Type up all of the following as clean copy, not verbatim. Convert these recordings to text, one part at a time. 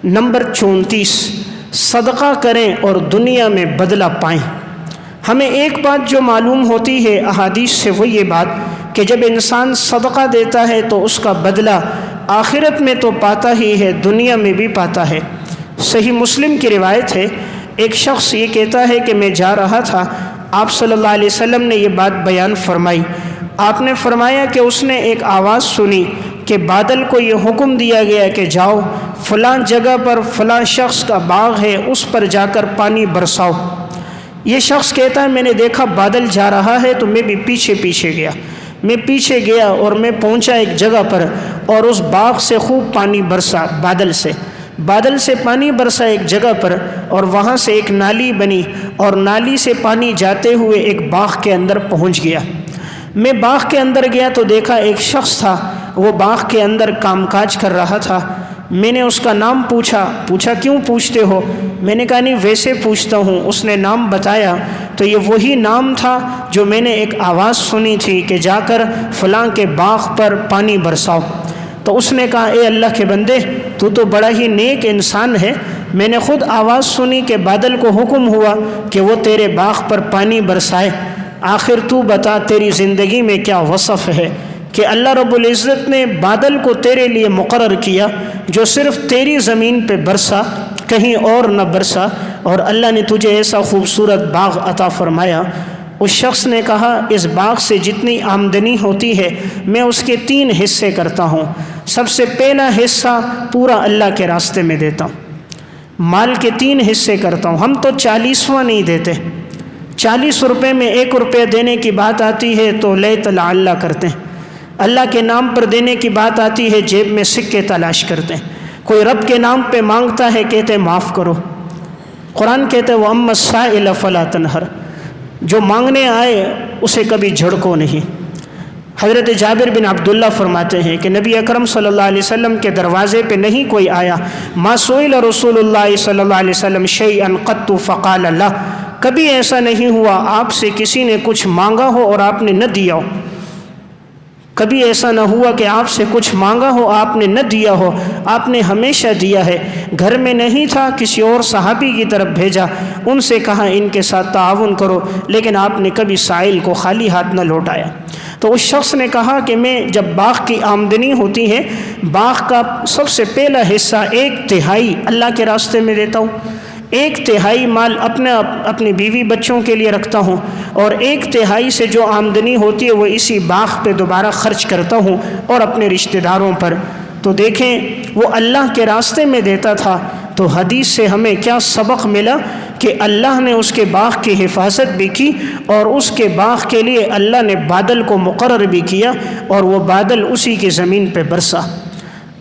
Number 34، صدقہ کریں اور دنیا میں بدلہ پائیں۔ ہمیں ایک بات جو معلوم ہوتی ہے احادیث سے وہ یہ بات کہ جب انسان صدقہ دیتا ہے تو اس کا بدلہ آخرت میں تو پاتا ہی ہے، دنیا میں بھی پاتا ہے۔ صحیح مسلم کی روایت ہے، ایک شخص یہ کہتا ہے کہ میں جا رہا تھا، آپ صلی اللہ علیہ وسلم نے یہ بات بیان فرمائی۔ آپ نے فرمایا کہ اس نے ایک آواز سنی کہ بادل کو یہ حکم دیا گیا کہ جاؤ فلاں جگہ پر فلاں شخص کا باغ ہے، اس پر جا کر پانی برساؤ۔ یہ شخص کہتا ہے میں نے دیکھا بادل جا رہا ہے تو میں بھی پیچھے گیا۔ میں پیچھے گیا اور میں پہنچا ایک جگہ پر اور اس باغ سے خوب پانی برسا، بادل سے پانی برسا ایک جگہ پر، اور وہاں سے ایک نالی بنی اور نالی سے پانی جاتے ہوئے ایک باغ کے اندر پہنچ گیا۔ میں باغ کے اندر گیا تو دیکھا ایک شخص تھا، وہ باغ کے اندر کام کاج کر رہا تھا۔ میں نے اس کا نام پوچھا کیوں پوچھتے ہو؟ میں نے کہا نہیں ویسے پوچھتا ہوں۔ اس نے نام بتایا تو یہ وہی نام تھا جو میں نے ایک آواز سنی تھی کہ جا کر فلاں کے باغ پر پانی برساؤ۔ تو اس نے کہا اے اللہ کے بندے، تو بڑا ہی نیک انسان ہے، میں نے خود آواز سنی کہ بادل کو حکم ہوا کہ وہ تیرے باغ پر پانی برسائے، آخر تو بتا تیری زندگی میں کیا وصف ہے کہ اللہ رب العزت نے بادل کو تیرے لیے مقرر کیا جو صرف تیری زمین پہ برسا، کہیں اور نہ برسا، اور اللہ نے تجھے ایسا خوبصورت باغ عطا فرمایا۔ اس شخص نے کہا اس باغ سے جتنی آمدنی ہوتی ہے میں اس کے 3 حصے کرتا ہوں۔ سب سے پہلا حصہ پورا اللہ کے راستے میں دیتا ہوں، مال کے 3 حصے کرتا ہوں۔ ہم تو 40واں نہیں دیتے، 40 روپے میں 1 روپے دینے کی بات آتی ہے تو لیت لعل کرتے ہیں، اللہ کے نام پر دینے کی بات آتی ہے جیب میں سکے تلاش کرتے ہیں، کوئی رب کے نام پہ مانگتا ہے کہتے ہیں معاف کرو۔ قرآن کہتے ہیں وَأَمَّا السَّائِلَ فَلَا تَنْهَرْ، جو مانگنے آئے اسے کبھی جھڑکو نہیں۔ حضرت جابر بن عبداللہ فرماتے ہیں کہ نبی اکرم صلی اللہ علیہ وسلم کے دروازے پہ نہیں کوئی آیا، ما سئل رسول اللہ صلی اللہ علیہ وسلم شیئا قط فقال لا، کبھی ایسا نہیں ہوا آپ سے کسی نے کچھ مانگا ہو اور آپ نے نہ دیا ہو، کبھی ایسا نہ ہوا کہ آپ سے کچھ مانگا ہو آپ نے نہ دیا ہو، آپ نے ہمیشہ دیا ہے۔ گھر میں نہیں تھا، کسی اور صحابی کی طرف بھیجا، ان سے کہا ان کے ساتھ تعاون کرو، لیکن آپ نے کبھی سائل کو خالی ہاتھ نہ لوٹایا۔ تو اس شخص نے کہا کہ میں جب باغ کی آمدنی ہوتی ہے، باغ کا سب سے پہلا حصہ 1/3 اللہ کے راستے میں دیتا ہوں، 1/3 مال اپنی بیوی بچوں کے لیے رکھتا ہوں، اور 1/3 سے جو آمدنی ہوتی ہے وہ اسی باغ پہ دوبارہ خرچ کرتا ہوں اور اپنے رشتہ داروں پر۔ تو دیکھیں وہ اللہ کے راستے میں دیتا تھا، تو حدیث سے ہمیں کیا سبق ملا کہ اللہ نے اس کے باغ کی حفاظت بھی کی، اور اس کے باغ کے لیے اللہ نے بادل کو مقرر بھی کیا، اور وہ بادل اسی کی زمین پہ برسا۔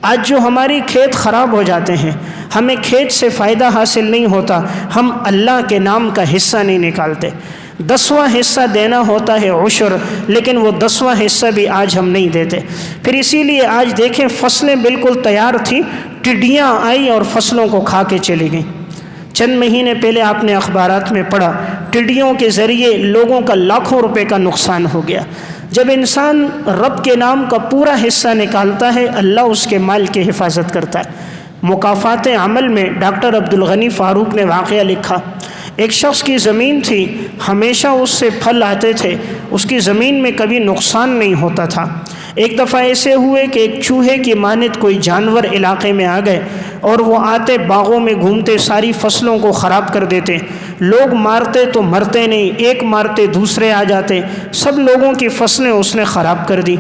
آج جو ہماری کھیت خراب ہو جاتے ہیں، ہمیں کھیت سے فائدہ حاصل نہیں ہوتا، ہم اللہ کے نام کا حصہ نہیں نکالتے۔ 10واں حصہ دینا ہوتا ہے عشر، لیکن وہ 10واں حصہ بھی آج ہم نہیں دیتے۔ پھر اسی لیے آج دیکھیں فصلیں بالکل تیار تھیں، ٹڈیاں آئیں اور فصلوں کو کھا کے چلی گئیں۔ چند مہینے پہلے آپ نے اخبارات میں پڑھا ٹڈیوں کے ذریعے لوگوں کا لاکھوں روپے کا نقصان ہو گیا۔ جب انسان رب کے نام کا پورا حصہ نکالتا ہے، اللہ اس کے مال کی حفاظت کرتا ہے۔ مکافات عمل میں ڈاکٹر عبدالغنی فاروق نے واقعہ لکھا، ایک شخص کی زمین تھی، ہمیشہ اس سے پھل آتے تھے، اس کی زمین میں کبھی نقصان نہیں ہوتا تھا۔ ایک دفعہ ایسے ہوئے کہ ایک چوہے کی مانند کوئی جانور علاقے میں آ گئے، اور وہ آتے باغوں میں گھومتے ساری فصلوں کو خراب کر دیتے، لوگ مارتے تو مرتے نہیں، ایک مارتے دوسرے آ جاتے، سب لوگوں کی فصلیں اس نے خراب کر دی۔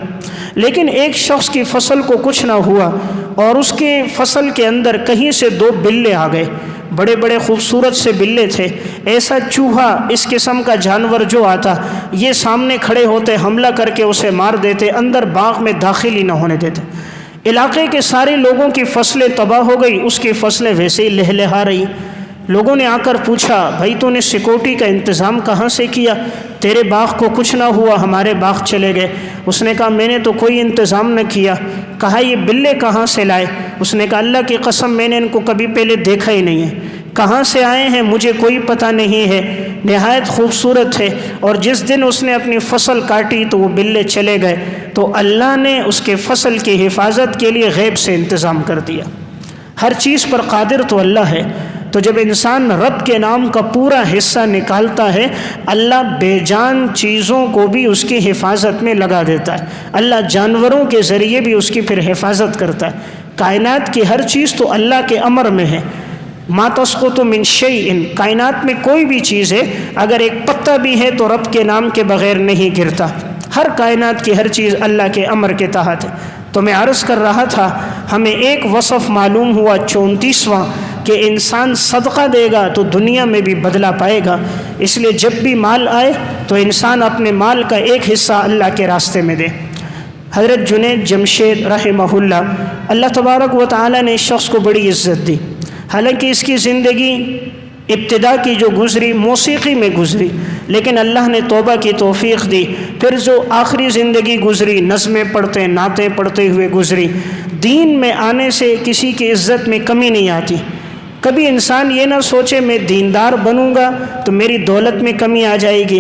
لیکن ایک شخص کی فصل کو کچھ نہ ہوا، اور اس کے فصل کے اندر کہیں سے 2 بلے آ گئے، بڑے بڑے خوبصورت سے بلے تھے۔ ایسا چوہا، اس قسم کا جانور جو آتا، یہ سامنے کھڑے ہوتے، حملہ کر کے اسے مار دیتے، اندر باغ میں داخل ہی نہ ہونے دیتے۔ علاقے کے سارے لوگوں کی فصلیں تباہ ہو گئی، اس کی فصلیں ویسے ہی لہلہا رہی۔ لوگوں نے آ کر پوچھا بھائی تو نے سیکورٹی کا انتظام کہاں سے کیا؟ تیرے باغ کو کچھ نہ ہوا، ہمارے باغ چلے گئے۔ اس نے کہا میں نے تو کوئی انتظام نہ کیا۔ کہا یہ بلے کہاں سے لائے؟ اس نے کہا اللہ کی قسم میں نے ان کو کبھی پہلے دیکھا ہی نہیں ہے، کہاں سے آئے ہیں مجھے کوئی پتہ نہیں ہے، نہایت خوبصورت ہے۔ اور جس دن اس نے اپنی فصل کاٹی تو وہ بلے چلے گئے، تو اللہ نے اس کے فصل کی حفاظت کے لیے غیب سے انتظام کر دیا۔ ہر چیز پر قادر تو اللہ ہے۔ تو جب انسان رب کے نام کا پورا حصہ نکالتا ہے، اللہ بے جان چیزوں کو بھی اس کی حفاظت میں لگا دیتا ہے، اللہ جانوروں کے ذریعے بھی اس کی پھر حفاظت کرتا ہے۔ کائنات کی ہر چیز تو اللہ کے امر میں ہے۔ ما تسقط من شیء، کائنات میں کوئی بھی چیز ہے، اگر ایک پتا بھی ہے تو رب کے نام کے بغیر نہیں گرتا۔ ہر کائنات کی ہر چیز اللہ کے امر کے تحت ہے۔ تو میں عرض کر رہا تھا، ہمیں ایک وصف معلوم ہوا 34واں، کہ انسان صدقہ دے گا تو دنیا میں بھی بدلہ پائے گا۔ اس لیے جب بھی مال آئے تو انسان اپنے مال کا ایک حصہ اللہ کے راستے میں دے۔ حضرت جنید جمشید رحمہ اللہ، اللہ تبارک و تعالی نے اس شخص کو بڑی عزت دی۔ حالانکہ اس کی زندگی ابتدا کی جو گزری موسیقی میں گزری، لیکن اللہ نے توبہ کی توفیق دی۔ پھر جو آخری زندگی گزری نظمیں پڑھتے نعتیں پڑھتے ہوئے گزری۔ دین میں آنے سے کسی کی عزت میں کمی نہیں آتی۔ کبھی انسان یہ نہ سوچے میں دیندار بنوں گا تو میری دولت میں کمی آ جائے گی،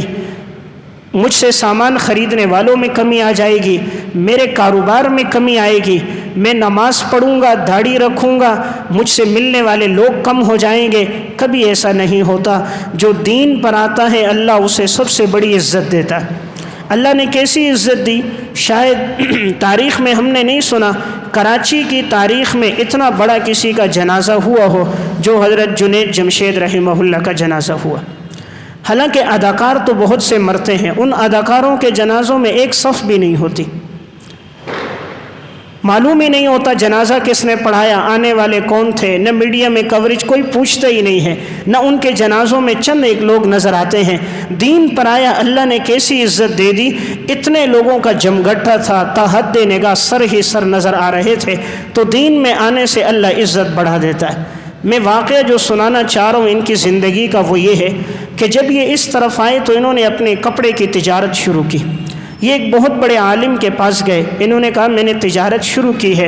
مجھ سے سامان خریدنے والوں میں کمی آ جائے گی، میرے کاروبار میں کمی آئے گی، میں نماز پڑھوں گا داڑھی رکھوں گا مجھ سے ملنے والے لوگ کم ہو جائیں گے۔ کبھی ایسا نہیں ہوتا۔ جو دین پر آتا ہے اللہ اسے سب سے بڑی عزت دیتا ہے۔ اللہ نے کیسی عزت دی، شاید تاریخ میں ہم نے نہیں سنا، کراچی کی تاریخ میں اتنا بڑا کسی کا جنازہ ہوا ہو جو حضرت جنید جمشید رحمہ اللہ کا جنازہ ہوا۔ حالانکہ اداکار تو بہت سے مرتے ہیں، ان اداکاروں کے جنازوں میں ایک صف بھی نہیں ہوتی، معلوم ہی نہیں ہوتا جنازہ کس نے پڑھایا، آنے والے کون تھے، نہ میڈیا میں کوریج کوئی پوچھتا ہی نہیں ہے، نہ ان کے جنازوں میں چند ایک لوگ نظر آتے ہیں۔ دین پر آیا اللہ نے کیسی عزت دے دی، اتنے لوگوں کا جمگٹھا تھا، تا حد نگاہ سر ہی سر نظر آ رہے تھے۔ تو دین میں آنے سے اللہ عزت بڑھا دیتا ہے۔ میں واقعہ جو سنانا چاہ رہا ہوں ان کی زندگی کا وہ یہ ہے کہ جب یہ اس طرف آئے تو انہوں نے اپنے کپڑے کی تجارت شروع کی۔ یہ ایک بہت بڑے عالم کے پاس گئے، انہوں نے کہا میں نے تجارت شروع کی ہے،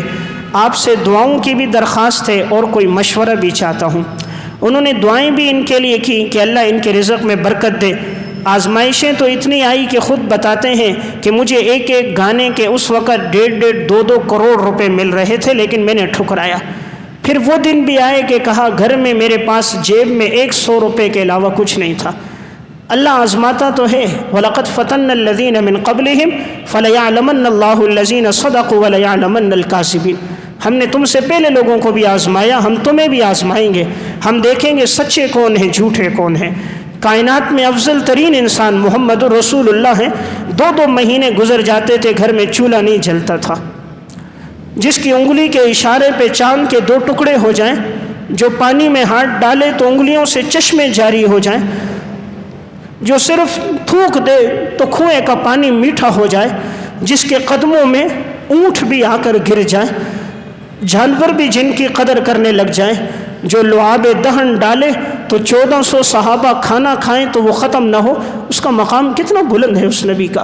آپ سے دعاؤں کی بھی درخواست ہے اور کوئی مشورہ بھی چاہتا ہوں۔ انہوں نے دعائیں بھی ان کے لیے کی کہ اللہ ان کے رزق میں برکت دے۔ آزمائشیں تو اتنی آئی کہ خود بتاتے ہیں کہ مجھے ایک ایک گانے کے اس وقت 1.5 2 کروڑ روپے مل رہے تھے، لیکن میں نے ٹھکرایا۔ پھر وہ دن بھی آئے کہ کہا گھر میں میرے پاس جیب میں 100 روپے کے علاوہ کچھ نہیں تھا۔ اللہ آزماتا تو ہے، وَلَقَدْ فَتَنَّ الَّذِينَ مِن قَبْلِهِمْ فَلَيَعْلَمَنَّ اللَّهُ الَّذِينَ صَدَقُوا وَلَيَعْلَمَنَّ الْكَاذِبِينَ۔ ہم نے تم سے پہلے لوگوں کو بھی آزمایا، ہم تمہیں بھی آزمائیں گے، ہم دیکھیں گے سچے کون ہیں جھوٹے کون ہیں۔ کائنات میں افضل ترین انسان محمد رسول اللہ ہیں، 2 مہینے گزر جاتے تھے گھر میں چولہا نہیں جلتا تھا، جس کی انگلی کے اشارے پہ چاند کے 2 ٹکڑے ہو جائیں، جو پانی میں ہاتھ ڈالے تو انگلیوں سے چشمے جاری ہو جائیں، جو صرف تھوک دے تو کنویں کا پانی میٹھا ہو جائے، جس کے قدموں میں اونٹ بھی آ کر گر جائیں، جانور بھی جن کی قدر کرنے لگ جائیں، جو لعاب دہن ڈالے تو 1400 صحابہ کھانا کھائیں تو وہ ختم نہ ہو، اس کا مقام کتنا بلند ہے اس نبی کا۔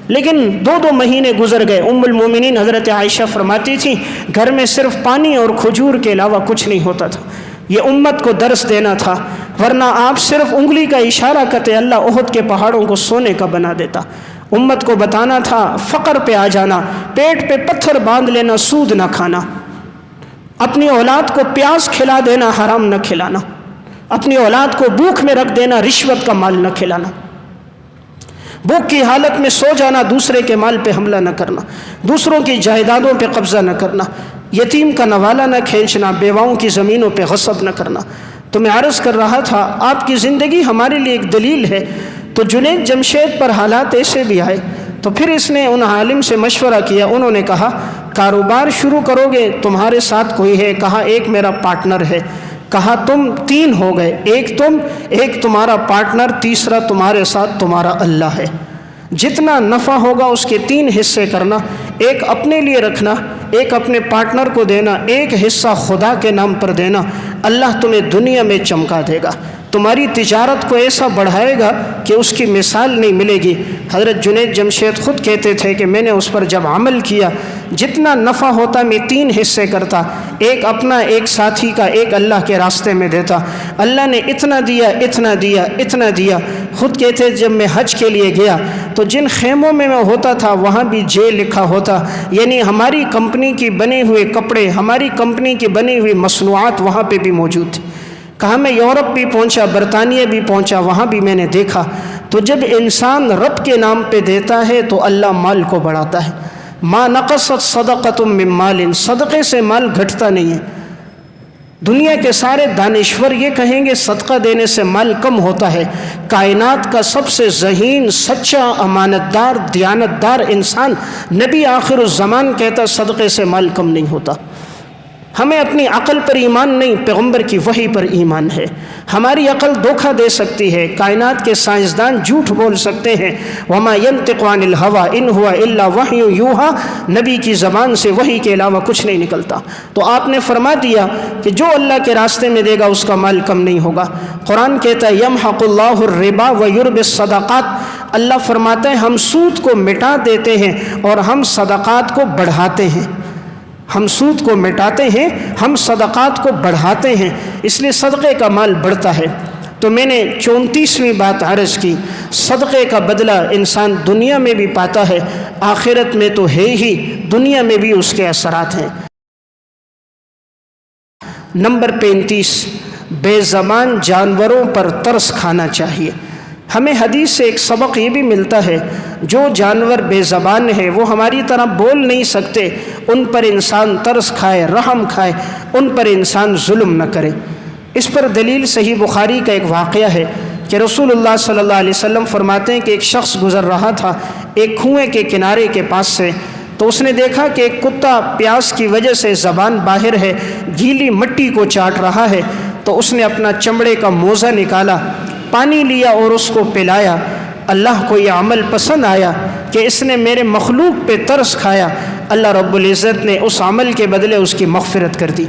لیکن 2 مہینے گزر گئے۔ ام المومنین حضرت عائشہ فرماتی تھیں گھر میں صرف پانی اور کھجور کے علاوہ کچھ نہیں ہوتا تھا۔ یہ امت کو درس دینا تھا، ورنہ آپ صرف انگلی کا اشارہ کرتے اللہ احد کے پہاڑوں کو سونے کا بنا دیتا۔ امت کو بتانا تھا فقر پہ آ جانا، پیٹ پہ پتھر باندھ لینا، سود نہ کھانا، اپنی اولاد کو پیاس کھلا دینا، حرام نہ کھلانا، اپنی اولاد کو بھوک میں رکھ دینا، رشوت کا مال نہ کھلانا، بھوک کی حالت میں سو جانا، دوسرے کے مال پہ حملہ نہ کرنا، دوسروں کی جائیدادوں پہ قبضہ نہ کرنا، یتیم کا نوالا نہ کھینچنا، بیواؤں کی زمینوں پہ غصب نہ کرنا۔ تو میں عرض کر رہا تھا آپ کی زندگی ہمارے لیے ایک دلیل ہے۔ تو جنید جمشید پر حالات ایسے بھی آئے تو پھر اس نے ان عالم سے مشورہ کیا، انہوں نے کہا کاروبار شروع کرو گے، تمہارے ساتھ کوئی ہے؟ کہا ایک میرا پارٹنر ہے۔ کہا تم 3 ہو گئے، ایک تم، ایک تمہارا پارٹنر، تیسرا تمہارے ساتھ تمہارا اللہ ہے۔ جتنا نفع ہوگا اس کے 3 حصے کرنا، ایک اپنے لیے رکھنا، ایک اپنے پارٹنر کو دینا، ایک حصہ خدا کے نام پر دینا، اللہ تمہیں دنیا میں چمکا دے گا۔ تمہاری تجارت کو ایسا بڑھائے گا کہ اس کی مثال نہیں ملے گی۔ حضرت جنید جمشید خود کہتے تھے کہ میں نے اس پر جب عمل کیا، جتنا نفع ہوتا میں 3 حصے کرتا، ایک اپنا، ایک ساتھی کا، ایک اللہ کے راستے میں دیتا۔ اللہ نے اتنا دیا، اتنا دیا، اتنا دیا۔ خود کہتے جب میں حج کے لیے گیا تو جن خیموں میں ہوتا تھا وہاں بھی جے لکھا ہوتا، یعنی ہماری کمپنی کی بنے ہوئے کپڑے، ہماری کمپنی کی بنی ہوئی مصنوعات وہاں پہ بھی موجود تھی۔ کہا میں یورپ بھی پہنچا، برطانیہ بھی پہنچا، وہاں بھی میں نے دیکھا۔ تو جب انسان رب کے نام پہ دیتا ہے تو اللہ مال کو بڑھاتا ہے۔ ما نقصت صدقۃ من مال، صدقے سے مال گھٹتا نہیں ہے۔ دنیا کے سارے دانشور یہ کہیں گے صدقہ دینے سے مال کم ہوتا ہے۔ کائنات کا سب سے ذہین، سچا، امانت دار، دیانت دار انسان نبی آخر الزمان کہتا صدقے سے مال کم نہیں ہوتا۔ ہمیں اپنی عقل پر ایمان نہیں، پیغمبر کی وحی پر ایمان ہے۔ ہماری عقل دھوکہ دے سکتی ہے، کائنات کے سائنسدان جھوٹ بول سکتے ہیں، وما ينطق عن الهوى ان هو الا وحی یوحى، نبی کی زبان سے وحی کے علاوہ کچھ نہیں نکلتا۔ تو آپ نے فرما دیا کہ جو اللہ کے راستے میں دے گا اس کا مال کم نہیں ہوگا۔ قرآن کہتا ہے یمحق اللہ الربا ویربی الصدقات، اللہ فرماتا ہے ہم سود کو مٹا دیتے ہیں اور ہم صدقات کو بڑھاتے ہیں۔ ہم سود کو مٹاتے ہیں، ہم صدقات کو بڑھاتے ہیں، اس لیے صدقے کا مال بڑھتا ہے۔ تو میں نے 34ویں بات عرض کی، صدقے کا بدلہ انسان دنیا میں بھی پاتا ہے، آخرت میں تو ہے ہی، دنیا میں بھی اس کے اثرات ہیں۔ نمبر 35، بے زبان جانوروں پر ترس کھانا چاہیے۔ ہمیں حدیث سے ایک سبق یہ بھی ملتا ہے، جو جانور بے زبان ہے، وہ ہماری طرح بول نہیں سکتے، ان پر انسان ترس کھائے، رحم کھائے، ان پر انسان ظلم نہ کرے۔ اس پر دلیل صحیح بخاری کا ایک واقعہ ہے کہ رسول اللہ صلی اللہ علیہ وسلم فرماتے ہیں کہ ایک شخص گزر رہا تھا ایک کنویں کے کنارے کے پاس سے، تو اس نے دیکھا کہ ایک کتا پیاس کی وجہ سے زبان باہر ہے، گیلی مٹی کو چاٹ رہا ہے۔ تو اس نے اپنا چمڑے کا موزہ نکالا، پانی لیا اور اس کو پلایا۔ اللہ کو یہ عمل پسند آیا کہ اس نے میرے مخلوق پہ ترس کھایا، اللہ رب العزت نے اس عمل کے بدلے اس کی مغفرت کر دی۔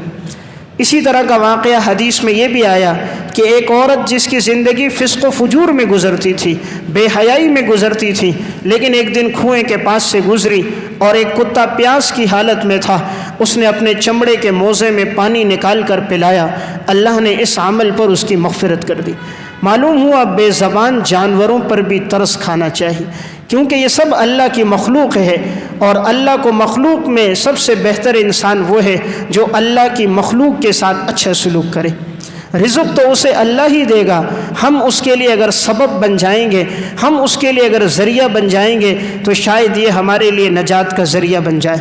اسی طرح کا واقعہ حدیث میں یہ بھی آیا کہ ایک عورت جس کی زندگی فسق و فجور میں گزرتی تھی، بے حیائی میں گزرتی تھی، لیکن ایک دن کنویں کے پاس سے گزری اور ایک کتا پیاس کی حالت میں تھا، اس نے اپنے چمڑے کے موزے میں پانی نکال کر پلایا، اللہ نے اس عمل پر اس کی مغفرت کر دی۔ معلوم ہوا بے زبان جانوروں پر بھی ترس کھانا چاہیے، کیونکہ یہ سب اللہ کی مخلوق ہے، اور اللہ کو مخلوق میں سب سے بہتر انسان وہ ہے جو اللہ کی مخلوق کے ساتھ اچھا سلوک کرے۔ رزق تو اسے اللہ ہی دے گا، ہم اس کے لیے اگر سبب بن جائیں گے، ہم اس کے لیے اگر ذریعہ بن جائیں گے تو شاید یہ ہمارے لیے نجات کا ذریعہ بن جائے۔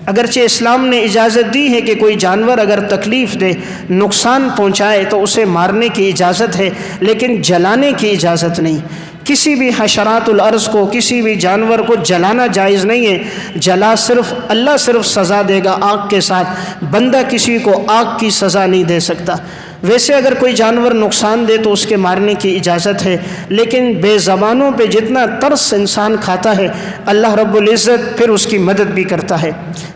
اگرچہ اسلام نے اجازت دی ہے کہ کوئی جانور اگر تکلیف دے، نقصان پہنچائے تو اسے مارنے کی اجازت ہے، لیکن جلانے کی اجازت نہیں۔ کسی بھی حشرات الارض کو، کسی بھی جانور کو جلانا جائز نہیں ہے۔ جلا صرف اللہ صرف سزا دے گا آگ کے ساتھ، بندہ کسی کو آگ کی سزا نہیں دے سکتا۔ ویسے اگر کوئی جانور نقصان دے تو اس کے مارنے کی اجازت ہے، لیکن بے زبانوں پہ جتنا ترس انسان کھاتا ہے اللہ رب العزت پھر اس کی مدد بھی کرتا ہے۔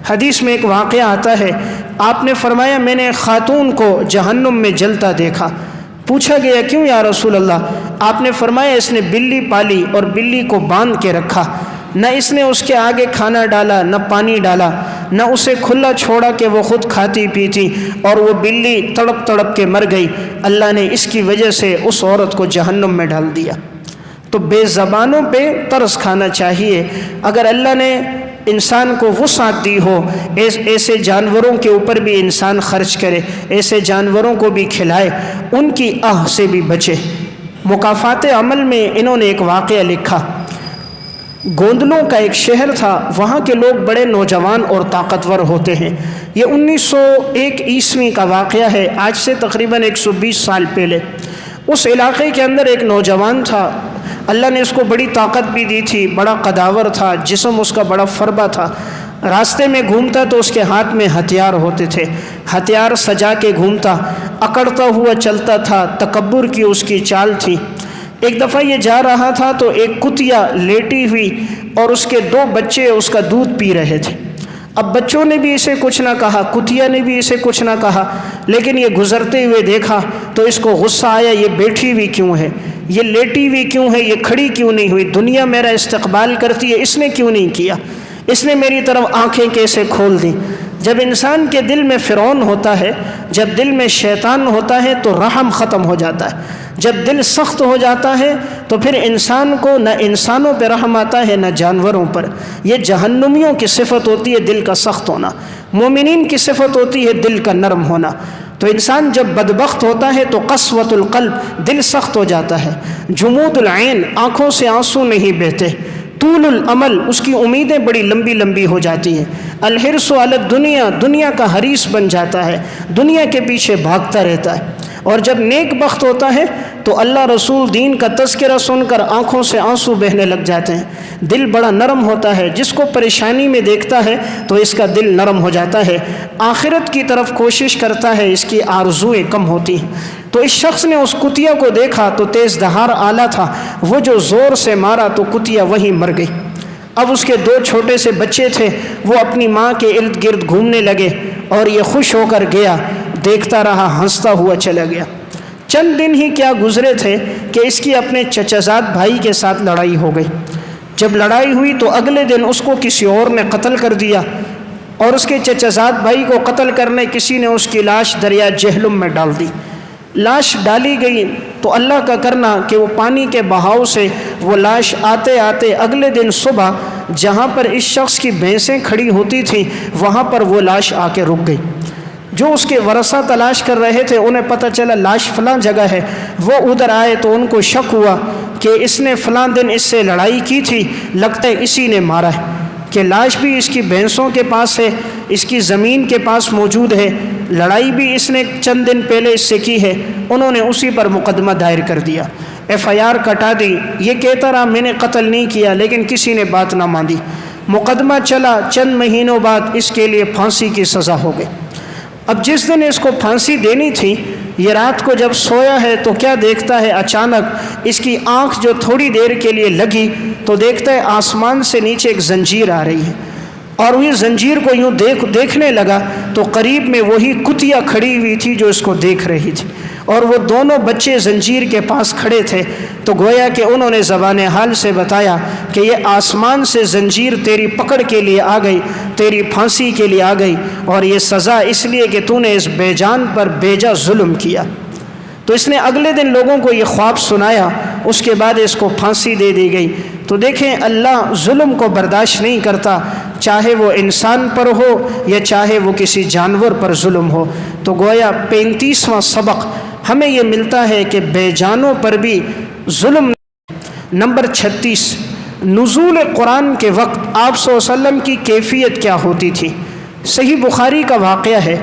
حدیث میں ایک واقعہ آتا ہے، آپ نے فرمایا میں نے ایک خاتون کو جہنم میں جلتا دیکھا۔ پوچھا گیا کیوں یا رسول اللہ؟ آپ نے فرمایا اس نے بلی پالی اور بلی کو باندھ کے رکھا، نہ اس نے اس کے آگے کھانا ڈالا، نہ پانی ڈالا، نہ اسے کھلا چھوڑا کہ وہ خود کھاتی پیتی، اور وہ بلی تڑپ تڑپ کے مر گئی۔ اللہ نے اس کی وجہ سے اس عورت کو جہنم میں ڈال دیا۔ تو بے زبانوں پہ ترس کھانا چاہیے۔ اگر اللہ نے انسان کو وسعت دی ہو، ایسے جانوروں کے اوپر بھی انسان خرچ کرے، ایسے جانوروں کو بھی کھلائے، ان کی آہ سے بھی بچے۔ مکافات عمل میں انہوں نے ایک واقعہ لکھا، گوندلوں کا ایک شہر تھا، وہاں کے لوگ بڑے نوجوان اور طاقتور ہوتے ہیں۔ یہ 1901 عیسوی کا واقعہ ہے، آج سے تقریباً 120 سال پہلے۔ اس علاقے کے اندر ایک نوجوان تھا، اللہ نے اس کو بڑی طاقت بھی دی تھی، بڑا قداور تھا، جسم اس کا بڑا فربا تھا۔ راستے میں گھومتا تو اس کے ہاتھ میں ہتھیار ہوتے تھے، ہتھیار سجا کے گھومتا، اکڑتا ہوا چلتا تھا، تکبر کی اس کی چال تھی۔ ایک دفعہ یہ جا رہا تھا تو ایک کتیا لیٹی ہوئی اور اس کے 2 بچے اس کا دودھ پی رہے تھے۔ اب بچوں نے بھی اسے کچھ نہ کہا، کتیا نے بھی اسے کچھ نہ کہا، لیکن یہ گزرتے ہوئے دیکھا تو اس کو غصہ آیا، یہ بیٹھی ہوئی کیوں ہے، یہ لیٹی ہوئی کیوں ہے، یہ کھڑی کیوں نہیں ہوئی، دنیا میرا استقبال کرتی ہے، اس نے کیوں نہیں کیا، اس نے میری طرف آنکھیں کیسے کھول دیں۔ جب انسان کے دل میں فرعون ہوتا ہے، جب دل میں شیطان ہوتا ہے تو رحم ختم ہو جاتا ہے۔ جب دل سخت ہو جاتا ہے تو پھر انسان کو نہ انسانوں پہ رحم آتا ہے نہ جانوروں پر۔ یہ جہنمیوں کی صفت ہوتی ہے دل کا سخت ہونا، مومنین کی صفت ہوتی ہے دل کا نرم ہونا۔ تو انسان جب بدبخت ہوتا ہے تو قسوۃ القلب، دل سخت ہو جاتا ہے، جمود العین، آنکھوں سے آنسو نہیں بہتے، طول العمل، اس کی امیدیں بڑی لمبی لمبی ہو جاتی ہیں، الحرص علی الدنیا، دنیا کا حریص بن جاتا ہے، دنیا کے پیچھے بھاگتا رہتا ہے۔ اور جب نیک بخت ہوتا ہے تو اللہ رسول دین کا تذکرہ سن کر آنکھوں سے آنسو بہنے لگ جاتے ہیں، دل بڑا نرم ہوتا ہے، جس کو پریشانی میں دیکھتا ہے تو اس کا دل نرم ہو جاتا ہے، آخرت کی طرف کوشش کرتا ہے، اس کی آرزوئیں کم ہوتی ہیں۔ تو اس شخص نے اس کتیا کو دیکھا تو تیز دھار آلہ تھا، وہ جو زور سے مارا تو کتیا وہیں مر گئی۔ اب اس کے 2 چھوٹے سے بچے تھے، وہ اپنی ماں کے ارد گرد گھومنے لگے اور یہ خوش ہو کر گیا، دیکھتا رہا، ہنستا ہوا چلا گیا۔ چند دن ہی کیا گزرے تھے کہ اس کی اپنے چچا زاد بھائی کے ساتھ لڑائی ہو گئی۔ جب لڑائی ہوئی تو اگلے دن اس کو کسی اور نے قتل کر دیا، اور اس کے چچا زاد بھائی کو قتل کرنے کسی نے اس کی لاش دریا جہلم میں ڈال دی۔ لاش ڈالی گئی تو اللہ کا کرنا کہ وہ پانی کے بہاؤ سے وہ لاش آتے آتے اگلے دن صبح جہاں پر اس شخص کی بھینسیں کھڑی ہوتی تھیں وہاں پر وہ لاش آ کے رک گئی۔ جو اس کے ورثہ تلاش کر رہے تھے انہیں پتہ چلا لاش فلاں جگہ ہے، وہ ادھر آئے تو ان کو شک ہوا کہ اس نے فلاں دن اس سے لڑائی کی تھی، لگتا ہے اسی نے مارا ہے، کہ لاش بھی اس کی بھینسوں کے پاس ہے، اس کی زمین کے پاس موجود ہے، لڑائی بھی اس نے چند دن پہلے اس سے کی ہے۔ انہوں نے اسی پر مقدمہ دائر کر دیا، FIR کٹا دی۔ یہ کہتا رہا میں نے قتل نہیں کیا، لیکن کسی نے بات نہ مانی۔ مقدمہ چلا، چند مہینوں بعد اس کے لیے پھانسی کی سزا ہو گئی۔ اب جس دن اس کو پھانسی دینی تھی، یہ رات کو جب سویا ہے تو کیا دیکھتا ہے، اچانک اس کی آنکھ جو تھوڑی دیر کے لیے لگی تو دیکھتا ہے آسمان سے نیچے ایک زنجیر آ رہی ہے، اور وہ زنجیر کو یوں دیکھنے لگا تو قریب میں وہی کتیا کھڑی ہوئی تھی جو اس کو دیکھ رہی تھی، اور وہ دونوں بچے زنجیر کے پاس کھڑے تھے۔ تو گویا کہ انہوں نے زبان حال سے بتایا کہ یہ آسمان سے زنجیر تیری پکڑ کے لیے آ گئی، تیری پھانسی کے لیے آ گئی، اور یہ سزا اس لیے کہ تو نے اس بے جان پر بیجا ظلم کیا۔ تو اس نے اگلے دن لوگوں کو یہ خواب سنایا، اس کے بعد اس کو پھانسی دے دی گئی۔ تو دیکھیں اللہ ظلم کو برداشت نہیں کرتا، چاہے وہ انسان پر ہو یا چاہے وہ کسی جانور پر ظلم ہو۔ تو گویا 35واں سبق ہمیں یہ ملتا ہے کہ بے جانوں پر بھی ظلم۔ نمبر 36، نزول قرآن کے وقت آپ صلی اللہ علیہ وسلم کی کیفیت کیا ہوتی تھی۔ صحیح بخاری کا واقعہ ہے،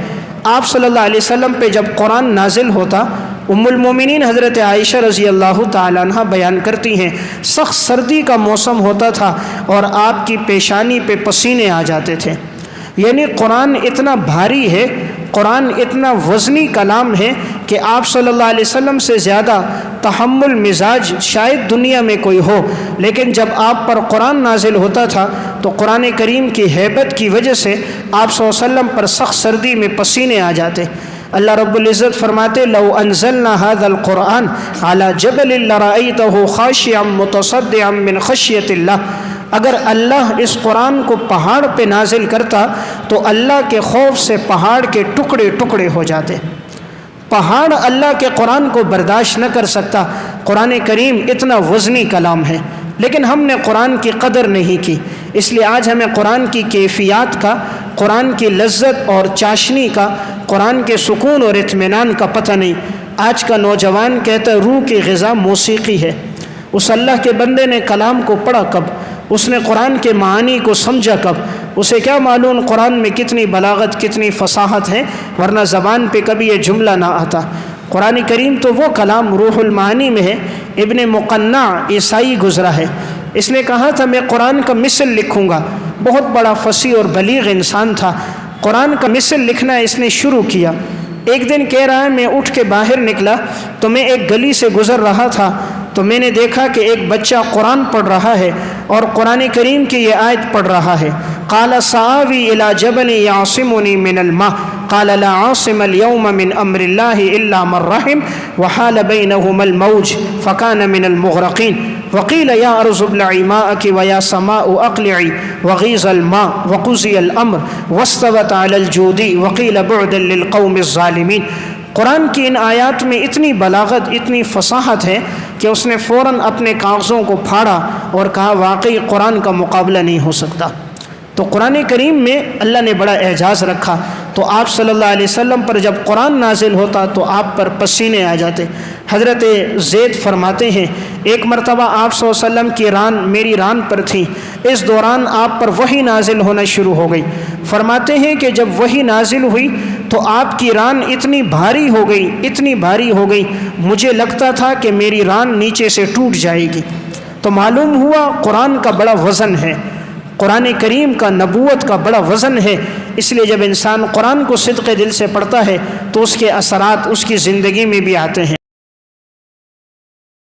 آپ صلی اللہ علیہ وسلم پہ جب قرآن نازل ہوتا، ام المومنین حضرت عائشہ رضی اللہ تعالیٰ عنہ بیان کرتی ہیں سخت سردی کا موسم ہوتا تھا اور آپ کی پیشانی پہ پسینے آ جاتے تھے۔ یعنی قرآن اتنا بھاری ہے، قرآن اتنا وزنی کلام ہے کہ آپ صلی اللہ علیہ وسلم سے زیادہ تحمل مزاج شاید دنیا میں کوئی ہو، لیکن جب آپ پر قرآن نازل ہوتا تھا تو قرآن کریم کی ہیبت کی وجہ سے آپ صلی اللہ علیہ وسلم پر سخت سردی میں پسینے آ جاتے۔ اللہ رب العزت فرماتے لو انزلنا هذا القرآن على جبل لرأيته خاشعا متصدعا من خشیۃ اللہ، اگر اللہ اس قرآن کو پہاڑ پہ نازل کرتا تو اللہ کے خوف سے پہاڑ کے ٹکڑے ٹکڑے ہو جاتے۔ پہاڑ اللہ کے قرآن کو برداشت نہ کر سکتا۔ قرآن کریم اتنا وزنی کلام ہے، لیکن ہم نے قرآن کی قدر نہیں کی، اس لیے آج ہمیں قرآن کی کیفیات کا، قرآن کی لذت اور چاشنی کا، قرآن کے سکون اور اطمینان کا پتہ نہیں۔ آج کا نوجوان کہتا ہے روح کی غذا موسیقی ہے۔ اس اللہ کے بندے نے کلام کو پڑھا کب؟ اس نے قرآن کے معانی کو سمجھا کب؟ اسے کیا معلوم قرآن میں کتنی بلاغت، کتنی فصاحت ہے، ورنہ زبان پہ کبھی یہ جملہ نہ آتا۔ قرآن کریم تو وہ کلام روح المعانی میں ہے۔ ابن مقنع عیسائی گزرا ہے، اس نے کہا تھا میں قرآن کا مثل لکھوں گا، بہت بڑا فصیح اور بلیغ انسان تھا۔ قرآن کا مثل لکھنا اس نے شروع کیا۔ ایک دن کہہ رہا ہے میں اٹھ کے باہر نکلا تو میں ایک گلی سے گزر رہا تھا تو میں نے دیکھا کہ ایک بچہ قرآن پڑھ رہا ہے اور قرآن کریم کی یہ آیت پڑھ رہا ہے، قال سآوی الی جبل یعصمنی من الماء، قال لا عاصم اليوم من امر الله الا من رحم وحال بينهما الموج فكان من المغرقين وقيل يا ارض ابلعي ماءك ويا سماء اقلعي وغيظ الماء وقضي الامر واستوت على الجود وقيل بعدا للقوم الظالمين۔ قرآن کی ان آیات میں اتنی بلاغت، اتنی فصاحت ہے کہ اس نے فوراً اپنے کاغذوں کو پھاڑا اور کہا واقعی قرآن کا مقابلہ نہیں ہو سکتا۔ تو قرآن کریم میں اللہ نے بڑا اعجاز رکھا۔ تو آپ صلی اللہ علیہ وسلم پر جب قرآن نازل ہوتا تو آپ پر پسینے آ جاتے۔ حضرت زید فرماتے ہیں ایک مرتبہ آپ صلی اللہ علیہ وسلم کی ران میری ران پر تھی، اس دوران آپ پر وحی نازل ہونا شروع ہو گئی۔ فرماتے ہیں کہ جب وحی نازل ہوئی تو آپ کی ران اتنی بھاری ہو گئی، اتنی بھاری ہو گئی، مجھے لگتا تھا کہ میری ران نیچے سے ٹوٹ جائے گی۔ تو معلوم ہوا قرآن کا بڑا وزن ہے، قرآن کریم کا، نبوت کا بڑا وزن ہے۔ اس لیے جب انسان قرآن کو صدق دل سے پڑھتا ہے تو اس کے اثرات اس کی زندگی میں بھی آتے ہیں۔